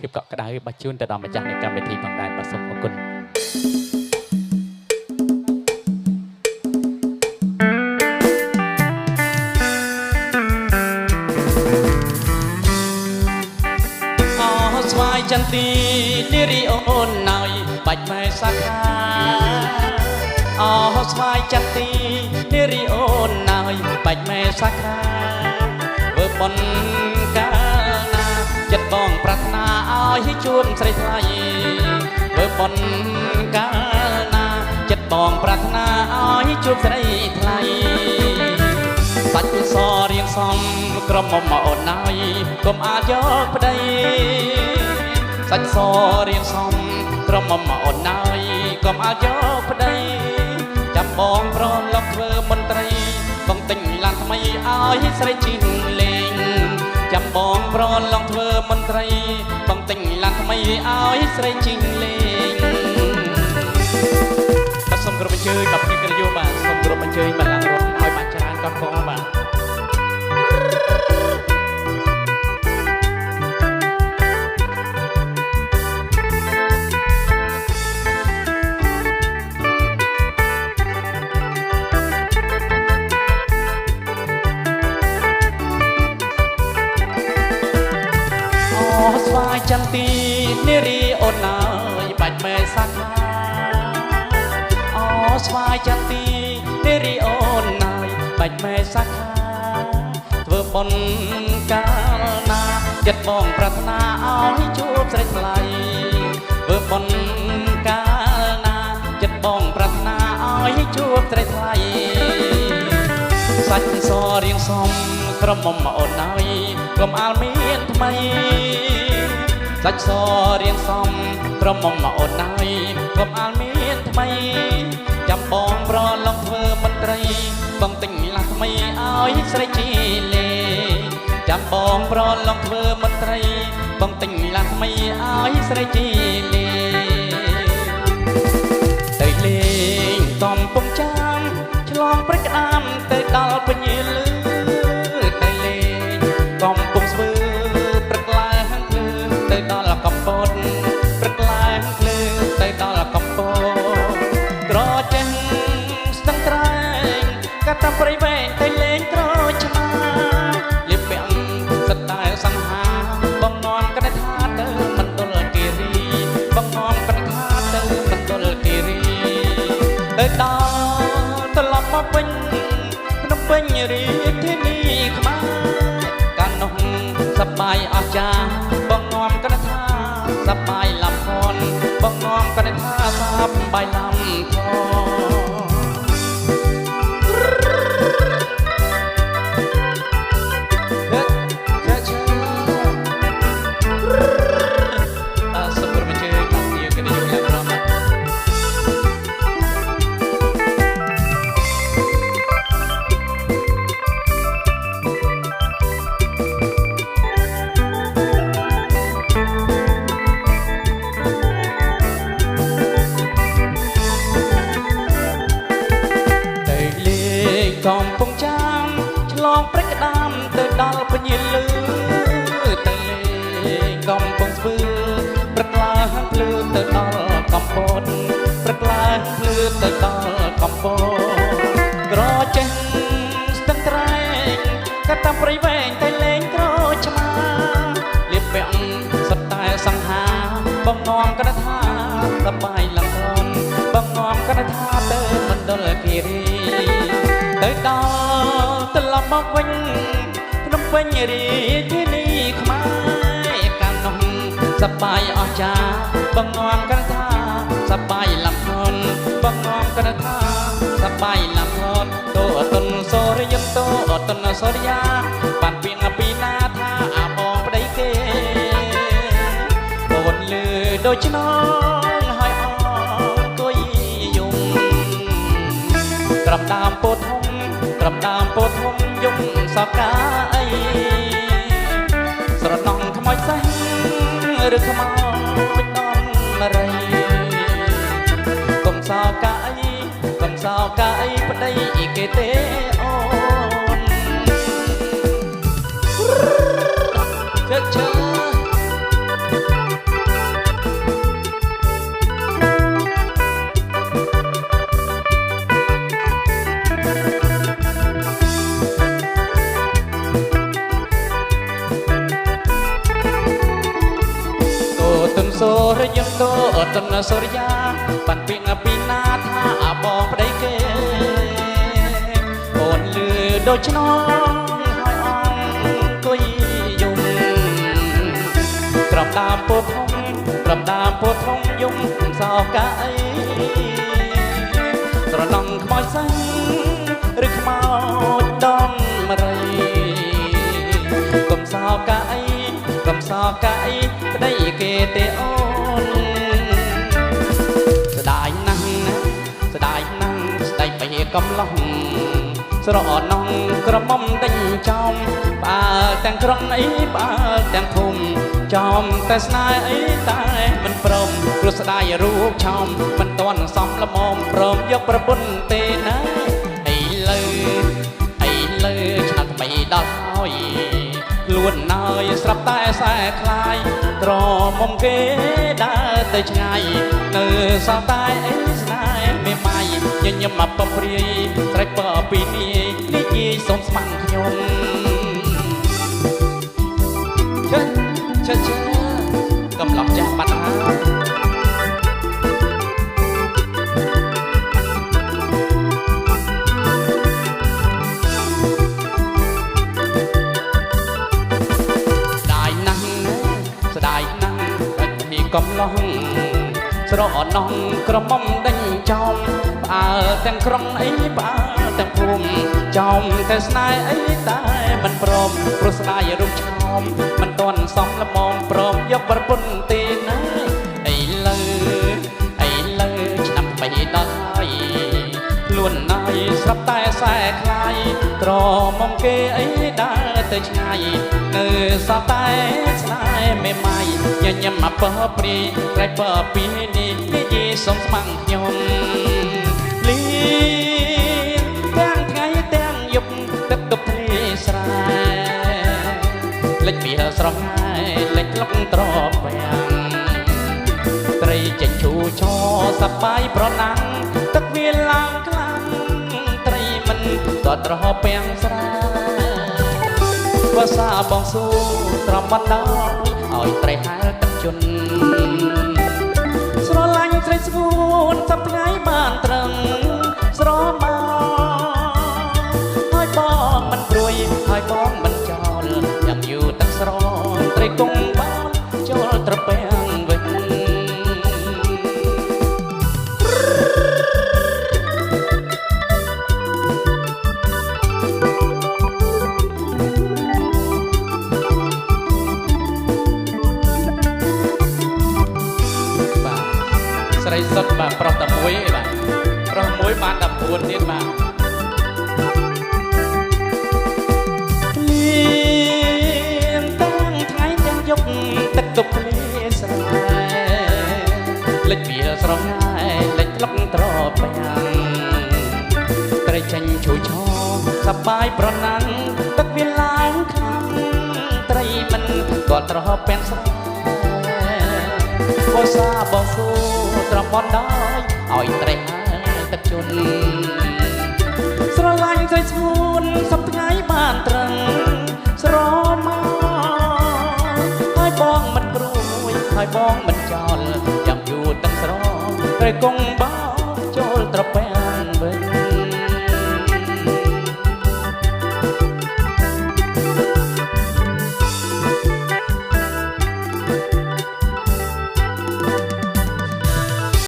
ភាពកក់ក្ដៅបាច់ជូនទៅដល់ម្ចាស់នៃកម្មវិធីផងដែរបាទសូមអរគុណស្វាយចន្ទីនារីអូនណយបាច់ម៉ែសាខាស្វាយចន្ទីនារីអូនណយបាច់ម៉ែសាខាធ្វើបុណ្យកាលណាចិត្តបងប្រាថ្នាឲ្យជួនស្រីថ្លៃធ្វើបុណ្យកាលណាចិត្តបងប្រាថ្នាឲ្យជួបស្រីថ្លៃសាច់សរៀងសំក្រុមមកអូនណយកុំអាចយកប្តីសាច់សរៀងសំក្រុមមកអូនណយកុំអាចយកប្តីចាំបងប្រឡប់ធ្វើមន្ត្រីបងទិញឡានថ្មីឲ្យស្រីជីងលេងចាំបងប្រឡប់ធ្វើមន្ត្រីបងទិញឡានថ្មីឲ្យស្រីជីងលេងបាទសូមគោរពអញ្ជើញដល់ភ្ញៀវកិត្តិយសបាទសូមគោរពអញ្ជើញបាទឡើងរត់ឲ្យបានច្រើនកកបាទស្វាយចន្ទីនារីអូនណយបាច់ម៉ែសាខាស្វាយចន្ទីនារីអូនណយបាច់ម៉ែសាខាធ្វើបុណ្យកាលណាចិត្តបងប្រាថ្នាឲ្យជួបស្រីថ្លៃធ្វើបុណ្យកាលណាចិត្តបងប្រាថ្នាឲ្យជួបស្រីថ្លៃសាច់សរៀងសំក្រុមមកអូនណយកុំអាលមានថ្មីសាច់សរៀងសំក្រុមមកអូនណយកុំអាលមានថ្មីចាំបងប្រឡងធ្វើមន្ត្រីបងទិញឡានថ្មីឲ្យស្រីជីលេចាំបងប្រឡងធ្វើមន្ត្រីបងទិញឡានថ្មីឲ្យស្រីជីលេទៅលេងកំពុងចាំឆ្លងព្រឹកក្តាមទៅដល់ពញាលឺទៅលេងកំពុងស្វើព្រឹកឡើងភ្លឺទៅដល់កំពតព្រឹកឡើងភ្លឺទៅដល់កំពតក្រចេះស្ទឹងត្រែងកាត់តាមព្រៃវែងទៅលេងក្រឆ្មាលៀបពាក់សិតតែសង្ហាបងនំកណិថាទៅមណ្ឌលគិរីបងនំកណិថាទៅមណ្ឌលគិរីទៅដល់ត្រឡប់មកវិញភ្នំពេញរាជធានីខ្មែរកាលនោះសប្បាយអស្ចារ្យបងនំកណិថាសប្បាយលំផនបងនំកណិថាសប្បាយលំផកំពុងចាំឆ្លងព្រឹកក្តាមទៅដល់ពញាលឺទៅលេងកំពុងស្វើព្រឹកឡើងភ្លឺទៅដល់កំពតព្រឹកឡើងភ្លឺទៅដល់កំពតក្រចេះស្ទឹងត្រែងកាត់តាមព្រៃវែងទៅលេងក្រឆ្មាលៀបពាក់សិតតែសង្ហាបងនំកណិថាសប្បាយលំផនបងនំកណិថាទៅមណ្ឌលគិរីទៅដល់ត្រឡប់មកវិញភ្នំពេញរាជធានីខ្មែរកាលនោះសប្បាយអស្ចារ្យបងនំកណិថាសប្បាយលំផនបងនំកណិថាសប្បាយលំផនតូអតុនសូរិយតូអតុនសូរិយាបានពីងពីណាថាអាបងប្តីគេអូនលឺដូចឆ្នងហើយអង្គុយយំត្រឹមដើមពោធំត្រឹមដើមពោធំយំសោកាអីស្រណងខ្មោចសេះឬខ្មោចដំរី sao cái bên đây kê tê ôn chết chết រយន្តក៏អត់នសូរិយាបានពីងពីណាថាបងប្តីគេអូនលឺដូចឆ្នងហើយអង្គុយយំក្រំដើមពោធំក្រំដើមពោធំយំសោកាអីត្រណងខ្មោចសិនឬខ្មោចដំមរីកុំសោកាអីកុំសោកាអីប្តីគេទេអូនស្ដាយណាស់ណាស្ដាយណាស់ស្ដាយពីកំឡុងស្រអនងក្រមុំដេញចំផ្អើទាំងក្រុងអីផ្អើទាំងភូមិចំតែស្នេហ៍អីតែមិនព្រមព្រោះស្ដាយរូបឆោមមិនទាន់សមល្មមព្រមយកប្រពន្ធទេណាអីលើឆ្នាំថ្មីដល់ហើយខ្លួនណយស្រាប់តែខ្សែខ្លាយក្រមុំគេដើរទៅឆ្ងាយនៅសល់តែអីស្នេហ៍មេម៉ាយញញឹមមកព្រាយស្រេចបើពីនេះនិយាយសូមស្ម័គ្រខ្ញុំជើកំឡោះចាស់បាត់ហើយកំឡោះស្រអនងក្រមុំដេញចំផ្អើទាំងក្រុងអីផ្អើទាំងភូមិចំតែស្នេហ៍អីតែមិនព្រមព្រោះស្ដាយរូបឆោមមិនទាន់សមល្មមព្រមយកប្រពន្ធទេណាអីលើឆ្នាំបីដល់ហើយខ្លួនណយស្រាប់តែខ្សែខ្លាយក្រមុំគេអីដើរទៅឆ្ងាយនៅសល់តែស្នេហ៍មេម៉ាយញញឹមមកព្រីត្រៃបើពីនេះនិយាយសូមស្ម័គ្រខ្ញុំលីទាំងថ្ងៃទាំងយប់ទឹកទប់ធ្លាស្រែលិចពីស្រងហើយលិចក្លុកត្រពាំងត្រីចេញឈូឆោសបាយប្រណាំងទឹកវាឡើងខ្លាំងត្រីមិនក៏ត្រពាំងស្រែភាសាបងស៊ូត្រំបណ្ដោយឲ្យត្រីហែលទឹកជន់ស្រឡាញ់ត្រីស្ងួនសប្ថ្ងៃបានត្រឹងស្រមកហើយបងមិនព្រួយហើយបងមិនចោលយ៉ាងយូរទឹកស្រត្រីគង់បានចូលត្រពាំងវិញស្រីសុទ្ធបាទប្រុសតែមួយឯបាទប្រុសមួយបានតែ9ទៀតបាទលៀងទាំងថ្ងៃទាំងយប់ទឹកទប់ភ្លៀស្រែលិចវាស្រងហើយលិចក្លុកត្រពាំងត្រីចេញឈូឆោសប្បាយប្រណាំងទឹកវាឡើងខ្លាំងត្រីមិនក៏ត្រពាំងស្រែភាសាបងស៊ូត្រំបណ្ដោយឲ្យត្រីហែលទឹកជន់ស្រឡាញ់ត្រីស្ងួនសប្ថ្ងៃបានត្រឹងស្រមកហើយបងមិនព្រួយហើយបងមិនចោលយ៉ាងយូរទឹកស្រត្រីគង់បោចូលត្រពា